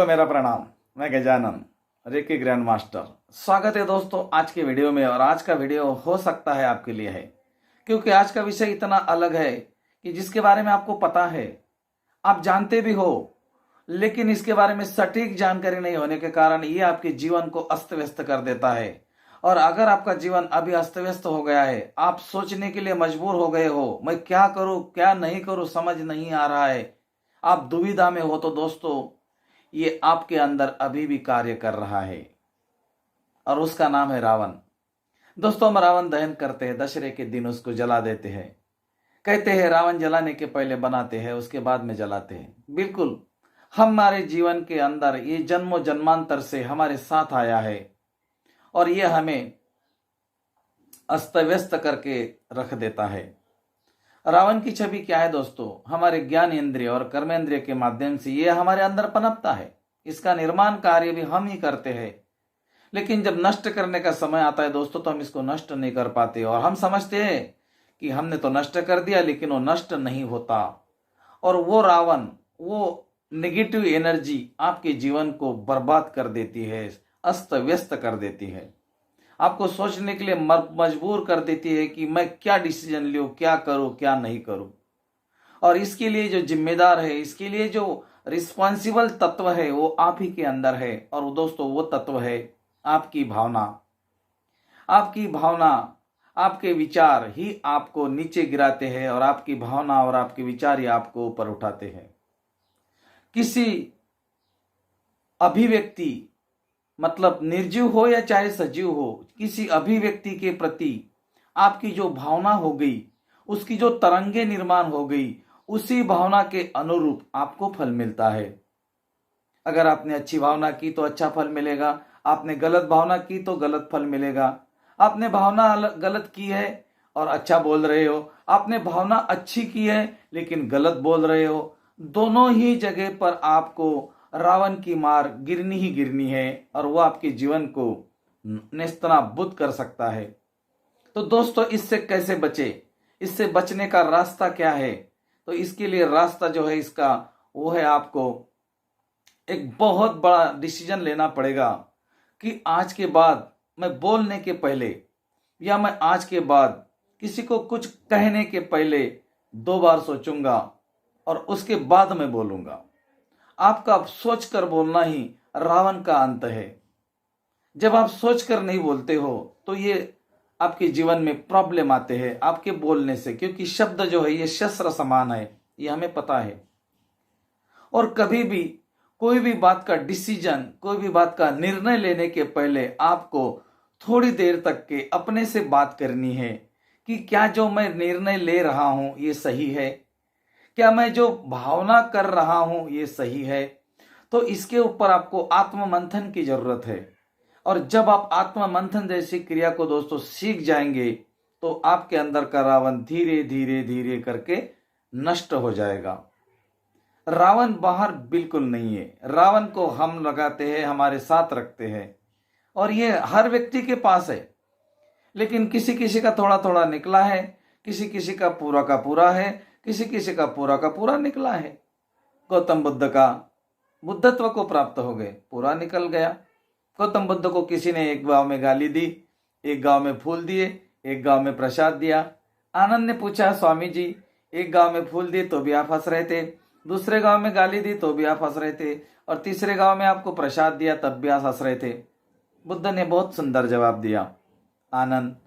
को मेरा प्रणाम। मैं गजानन रेकी ग्रैंड मास्टर। स्वागत है दोस्तों आज के वीडियो में। और आज का वीडियो हो सकता है आपके लिए है, क्योंकि आज का विषय इतना अलग है कि जिसके बारे में आपको पता है, आप जानते भी हो, लेकिन इसके बारे में सटीक जानकारी नहीं होने के कारण ये आपके जीवन को अस्त व्यस्त कर देता है। और अगर आपका जीवन अभी अस्त व्यस्त हो गया है, आप सोचने के लिए मजबूर हो गए हो, मैं क्या करूं क्या नहीं करूं समझ नहीं आ रहा है, आप दुविधा में हो, तो दोस्तों ये आपके अंदर अभी भी कार्य कर रहा है और उसका नाम है रावण। दोस्तों हम रावण दहन करते हैं, दशहरे के दिन उसको जला देते हैं। कहते हैं रावण जलाने के पहले बनाते हैं, उसके बाद में जलाते हैं। बिल्कुल हमारे जीवन के अंदर ये जन्मों जन्मांतर से हमारे साथ आया है और ये हमें अस्त व्यस्त करके रख देता है। रावण की छवि क्या है दोस्तों? हमारे ज्ञान इंद्रिय और कर्मेंद्रिय के माध्यम से ये हमारे अंदर पनपता है। इसका निर्माण कार्य भी हम ही करते हैं, लेकिन जब नष्ट करने का समय आता है दोस्तों, तो हम इसको नष्ट नहीं कर पाते और हम समझते हैं कि हमने तो नष्ट कर दिया, लेकिन वो नष्ट नहीं होता। और वो रावण, वो नेगेटिव एनर्जी आपके जीवन को बर्बाद कर देती है, अस्त व्यस्त कर देती है, आपको सोचने के लिए मजबूर कर देती है कि मैं क्या डिसीजन लूं, क्या करूं क्या नहीं करूं। और इसके लिए जो जिम्मेदार है, इसके लिए जो रिस्पॉन्सिबल तत्व है, वो आप ही के अंदर है। और दोस्तों वो तत्व है आपकी भावना। आपकी भावना, आपके विचार ही आपको नीचे गिराते हैं और आपकी भावना और आपके विचार ही आपको ऊपर उठाते हैं। किसी अभिव्यक्ति, मतलब निर्जीव हो या चाहे सजीव हो, किसी अभिव्यक्ति के प्रति आपकी जो भावना हो गई, उसकी जो तरंगे निर्माण हो गई, उसी भावना के अनुरूप आपको फल मिलता है। अगर आपने अच्छी भावना की तो अच्छा फल मिलेगा, आपने गलत भावना की तो गलत फल मिलेगा। आपने भावना गलत की है और अच्छा बोल रहे हो, आपने भावना अच्छी की है लेकिन गलत बोल रहे हो, दोनों ही जगह पर आपको रावण की मार गिरनी ही गिरनी है और वह आपके जीवन को नेस्तनाबूद कर सकता है। तो दोस्तों इससे कैसे बचे, इससे बचने का रास्ता क्या है? तो इसके लिए रास्ता जो है इसका, वो है आपको एक बहुत बड़ा डिसीजन लेना पड़ेगा कि आज के बाद मैं बोलने के पहले, या मैं आज के बाद किसी को कुछ कहने के पहले 2 बार सोचूंगा और उसके बाद मैं बोलूंगा। आपका सोचकर बोलना ही रावण का अंत है। जब आप सोचकर नहीं बोलते हो तो ये आपके जीवन में प्रॉब्लम आते हैं आपके बोलने से, क्योंकि शब्द जो है ये शस्त्र समान है, ये हमें पता है। और कभी भी कोई भी बात का डिसीजन, कोई भी बात का निर्णय लेने के पहले आपको थोड़ी देर तक के अपने से बात करनी है कि क्या जो मैं निर्णय ले रहा हूं ये सही है, क्या मैं जो भावना कर रहा हूं ये सही है। तो इसके ऊपर आपको आत्म मंथन की जरूरत है। और जब आप आत्म मंथन जैसी क्रिया को दोस्तों सीख जाएंगे, तो आपके अंदर का रावण धीरे धीरे धीरे करके नष्ट हो जाएगा। रावण बाहर बिल्कुल नहीं है, रावण को हम लगाते हैं, हमारे साथ रखते हैं और ये हर व्यक्ति के पास है। लेकिन किसी किसी का थोड़ा थोड़ा निकला है, किसी किसी का पूरा है, किसी किसी का पूरा निकला है। गौतम बुद्ध का बुद्धत्व को प्राप्त हो गए, पूरा निकल गया। गौतम बुद्ध को किसी ने एक गांव में गाली दी, एक गांव में फूल दिए, एक गांव में प्रसाद दिया। आनंद ने पूछा, स्वामी जी एक गांव में फूल दिए तो भी आप हंस रहे थे, दूसरे गांव में गाली दी तो भी आप हंस रहे थे, और तीसरे गांव में आपको प्रसाद दिया तब भी आप हंस रहे थे। बुद्ध ने बहुत सुंदर जवाब दिया, आनंद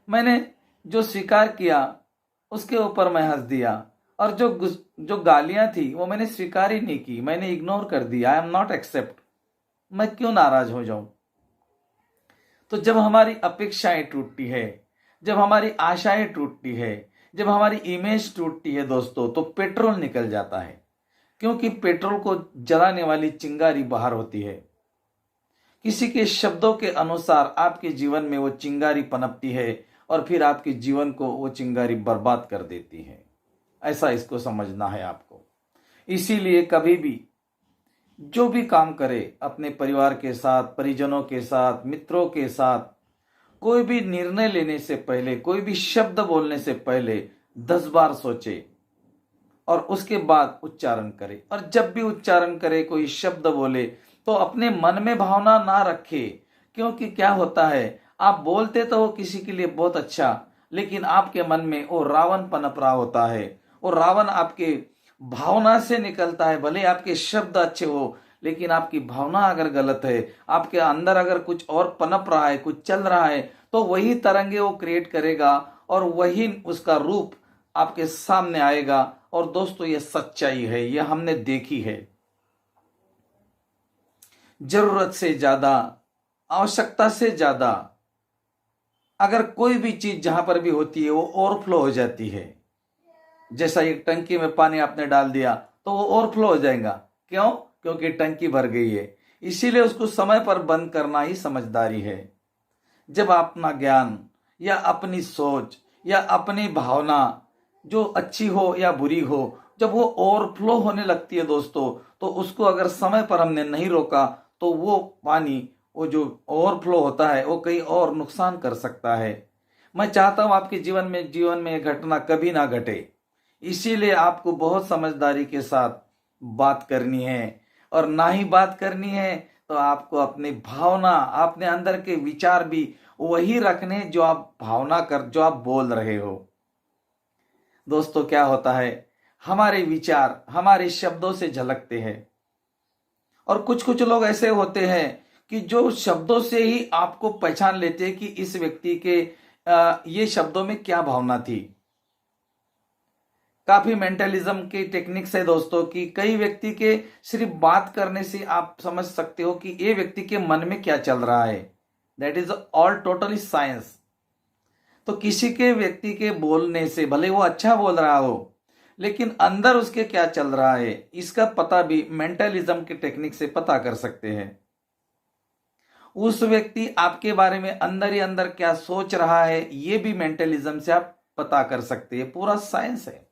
मैंने जो स्वीकार किया उसके ऊपर मैं हंस दिया, और जो गालियां थी वो मैंने स्वीकार ही नहीं की, मैंने इग्नोर कर दिया। I am not accept. मैं क्यों नाराज हो जाऊं? तो जब हमारी अपेक्षाएं टूटती है, जब हमारी आशाएं टूटती है, जब हमारी इमेज टूटती है दोस्तों, तो पेट्रोल निकल जाता है। क्योंकि पेट्रोल को जलाने वाली चिंगारी बाहर होती है। किसी के शब्दों के अनुसार आपके जीवन में वो चिंगारी पनपती है और फिर आपके जीवन को वो चिंगारी बर्बाद कर देती है। ऐसा इसको समझना है आपको। इसीलिए कभी भी जो भी काम करे, अपने परिवार के साथ, परिजनों के साथ, मित्रों के साथ, कोई भी निर्णय लेने से पहले, कोई भी शब्द बोलने से पहले 10 बार सोचे और उसके बाद उच्चारण करे। और जब भी उच्चारण करे, कोई शब्द बोले, तो अपने मन में भावना ना रखे। क्योंकि क्या होता है, आप बोलते तो हो किसी के लिए बहुत अच्छा, लेकिन आपके मन में वो रावण पनप रहा होता है। वो रावण आपके भावना से निकलता है। भले आपके शब्द अच्छे हो, लेकिन आपकी भावना अगर गलत है, आपके अंदर अगर कुछ और पनप रहा है, कुछ चल रहा है, तो वही तरंगे वो क्रिएट करेगा और वही उसका रूप आपके सामने आएगा। और दोस्तों, ये सच्चाई है, ये हमने देखी है। जरूरत से ज्यादा, आवश्यकता से ज्यादा अगर कोई भी चीज जहां पर भी होती है, वो ओवरफ्लो हो जाती है। जैसा एक टंकी में पानी आपने डाल दिया तो वो ओवरफ्लो हो जाएगा। क्यों? क्योंकि टंकी भर गई है। इसीलिए उसको समय पर बंद करना ही समझदारी है। जब अपना ज्ञान या अपनी सोच या अपनी भावना जो अच्छी हो या बुरी हो, जब वो ओवरफ्लो होने लगती है दोस्तों, तो उसको अगर समय पर हमने नहीं रोका, तो वो पानी, वो जो ओवरफ्लो होता है, वो कहीं और नुकसान कर सकता है। मैं चाहता हूं आपके जीवन में ये घटना कभी ना घटे। इसीलिए आपको बहुत समझदारी के साथ बात करनी है। और ना ही बात करनी है तो आपको अपनी भावना, अपने अंदर के विचार भी वही रखने जो आप जो आप बोल रहे हो। दोस्तों, क्या होता है, हमारे विचार हमारे शब्दों से झलकते हैं। और कुछ कुछ लोग ऐसे होते हैं कि जो शब्दों से ही आपको पहचान लेते हैं कि इस व्यक्ति के ये शब्दों में क्या भावना थी। काफी मेंटलिज्म की टेक्निक्स है दोस्तों, कि कई व्यक्ति के सिर्फ बात करने से आप समझ सकते हो कि ये व्यक्ति के मन में क्या चल रहा है। That is all totally science. तो किसी के व्यक्ति के बोलने से, भले वो अच्छा बोल रहा हो, लेकिन अंदर उसके क्या चल रहा है, इसका पता भी मेंटलिज्म के टेक्निक से पता कर सकते हैं। उस व्यक्ति आपके बारे में अंदर ही अंदर क्या सोच रहा है, ये भी मेंटलिज्म से आप पता कर सकते हैं। पूरा साइंस है।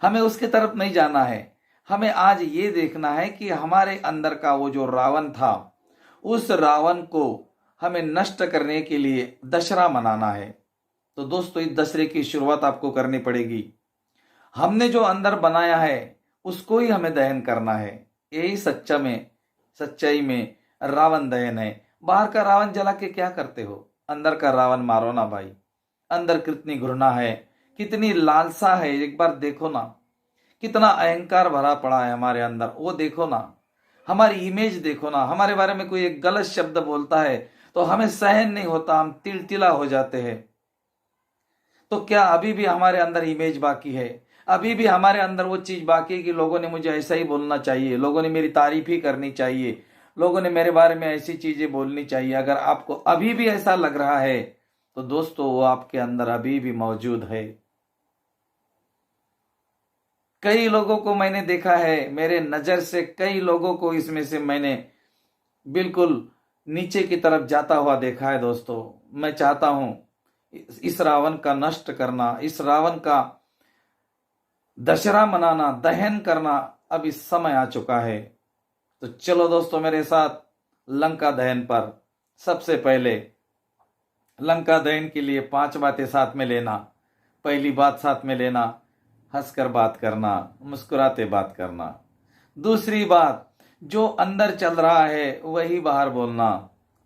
हमें उसके तरफ नहीं जाना है। हमें आज ये देखना है कि हमारे अंदर का वो जो रावण था, उस रावण को हमें नष्ट करने के लिए दशहरा मनाना है। तो दोस्तों, इस दशहरे की शुरुआत आपको करनी पड़ेगी। हमने जो अंदर बनाया है उसको ही हमें दहन करना है। यही सच्चाई में रावण दहन है। बाहर का रावण जला के क्या करते हो, अंदर का रावण मारो ना भाई। अंदर कितनी घृणा है, कितनी लालसा है, एक बार देखो ना। कितना अहंकार भरा पड़ा है हमारे अंदर, वो देखो ना। हमारी इमेज देखो ना। हमारे बारे में कोई एक गलत शब्द बोलता है तो हमें सहन नहीं होता, हम तिलतिला हो जाते हैं। तो क्या अभी भी हमारे अंदर इमेज बाकी है? अभी भी हमारे अंदर वो चीज बाकी है कि लोगों ने मुझे ऐसा ही बोलना चाहिए, लोगों ने मेरी तारीफ ही करनी चाहिए, लोगों ने मेरे बारे में ऐसी चीजें बोलनी चाहिए। अगर आपको अभी भी ऐसा लग रहा है तो दोस्तों, वो आपके अंदर अभी भी मौजूद है। कई लोगों को मैंने देखा है, मेरे नजर से कई लोगों को इसमें से मैंने बिल्कुल नीचे की तरफ जाता हुआ देखा है दोस्तों। मैं चाहता हूं इस रावण का नष्ट करना, इस रावण का दशहरा मनाना, दहन करना अब इस समय आ चुका है। तो चलो दोस्तों, मेरे साथ लंका दहन पर। सबसे पहले लंका दहन के लिए 5 बातें साथ में लेना। पहली बात साथ में लेना, हंसकर बात करना, मुस्कुराते बात करना। दूसरी बात, जो अंदर चल रहा है वही बाहर बोलना।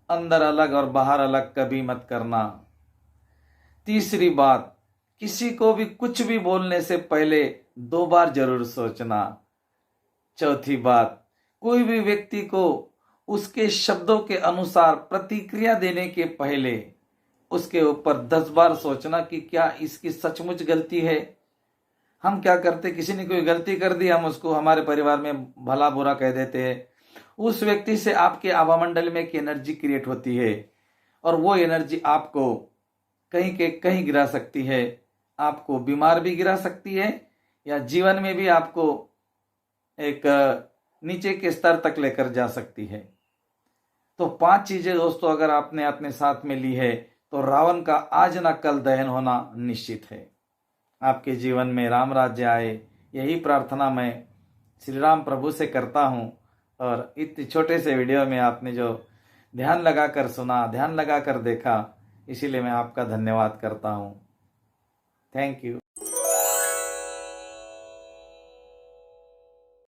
अंदर अलग और बाहर अलग कभी मत करना। तीसरी बात, किसी को भी कुछ भी बोलने से पहले 2 बार जरूर सोचना। चौथी बात, कोई भी व्यक्ति को उसके शब्दों के अनुसार प्रतिक्रिया देने के पहले उसके ऊपर 10 बार सोचना कि क्या इसकी सचमुच गलती है। हम क्या करते, किसी ने कोई गलती कर दी, हम उसको हमारे परिवार में भला बुरा कह देते हैं। उस व्यक्ति से आपके आभामंडल में एक एनर्जी क्रिएट होती है और वो एनर्जी आपको कहीं के कहीं गिरा सकती है। आपको बीमार भी गिरा सकती है या जीवन में भी आपको एक नीचे के स्तर तक लेकर जा सकती है। तो 5 चीजें दोस्तों अगर आपने अपने साथ में ली है तो रावण का आज ना कल दहन होना निश्चित है। आपके जीवन में राम राज्य आए, यही प्रार्थना मैं श्री राम प्रभु से करता हूँ। और इतने छोटे से वीडियो में आपने जो ध्यान लगाकर सुना, ध्यान लगाकर देखा, इसीलिए मैं आपका धन्यवाद करता हूँ। Thank you.